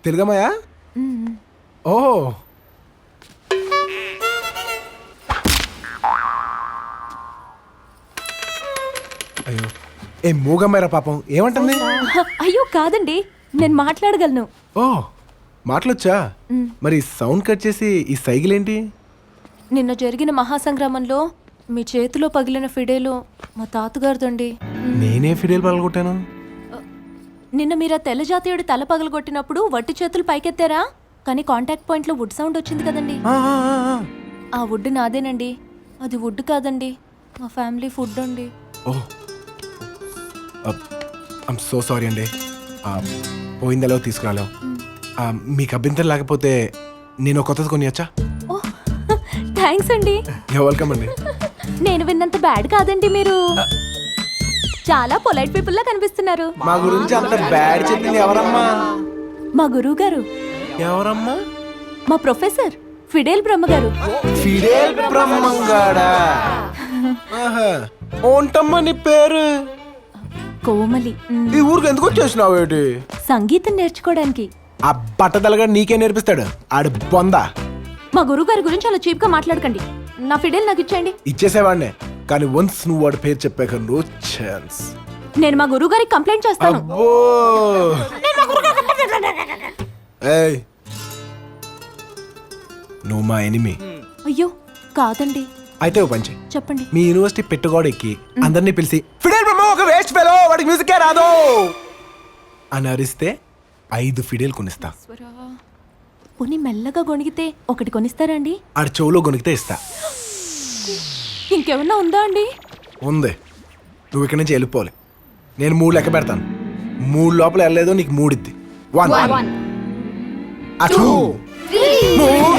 తెలుగమ్మాయా? ఓ అయ్యో, ఏ మూగమ్మాయిరా పాపం, ఏమంటుంది? అయ్యో కాదండి, నేను మాట్లాడగలను. ఓ మాటలొచ్చా? మరి సౌండ్ కట్ చేసి ఈ సైకిల్ ఏంటి? నిన్న జరిగిన మహాసంగ్రామంలో మీ చేతిలో పగిలిన ఫిడేలు మా తాతగారిదండి. నేనే ఫిడేల్ పగలగొట్టాను? నిన్న మీరు ఆ తెల్లజాతీయుడి తల పగలగొట్టినప్పుడు వట్టి చేతులు పైకెత్తారా, కానీ కాంటాక్ట్ పాయింట్ లో వుడ్ సౌండ్ వచ్చింది కదండి. ఆ వుడ్ నాదేనండి, అది వుడ్ కాదండి, మా ఫ్యామిలీ ఫుడ్ అండి. ఓ ఐమ్ సో సారీ అండి. పోయిందలో తీసుకురాలేవు. మీకు అభ్యంతరం లేకపోతే నేను కొత్తది కొనియచ్చా? ఓ థ్యాంక్స్ అండి. వెల్కమ్ అండి. నేను విన్నంత బ్యాడ్ కాదండి, మీరు చాలా పొలైట్ పీపుల్ లా కనిపిస్తున్నారు. మా గురించి అంత బ్యాడ్ చెప్పింది ఎవరమ్మా? మా గురువు గారు. ఎవరమ్మా? మా ప్రొఫెసర్ ఫిడేల్ బ్రహ్మగారు. ఫిడేల్ బ్రహ్మంగాడా? ఓంటమ్మా నీ పేరు? కోమలి. ఈ ఊరికి ఎందుకు వచ్చేసినావు? ఏంటి సంగీతం నేర్చుకోవడానికి. ఆ బట్టతలగా నీకే నేర్పిస్తాడు ఆడు బొంద. మా గురువు గారి గురించి అలా చీప్ గా మాట్లాడకండి. నా ఫిడేల్ నాకు ఇచ్చేయండి. ఇచ్చేసేవాడినే, కానీ వన్స్ నువ్వు వాడి పేరు చెప్పాక నో ఛాన్స్. నేను మా గురువు గారికి కంప్లైంట్ చేస్తాను. అబ్బో ఏయ్, నువ్వు మా ఎనిమి. అయ్యో కాదండి. అయితే ఓ పంచి, చెప్పండి. మీ యూనివర్సిటీ పెట్టుకోడు ఎక్కి అందరినీ పిలిచి ఫిడేల్ బ్రహ్మ ఒక వేస్ట్ ఫెలో, వాడికి మ్యూజికే రాదు అని అరిస్తే 5 ఫిడేల్ కొనిస్తా. పోనీ మెల్లగా గొణిగితే ఒకటి కొనిస్తారా అండి? ఆడి చెవులో గొనిగితే ఇస్తా. ఇంకేమన్నా ఉందా అండి? ఉంది. నువ్వు ఇక్కడి నుంచి వెళ్ళిపోవాలి. నేను 3 లెక్క పెడతాను. 3 లోపల వెళ్ళలేదో నీకు 3 ఇద్ది. 1 2 3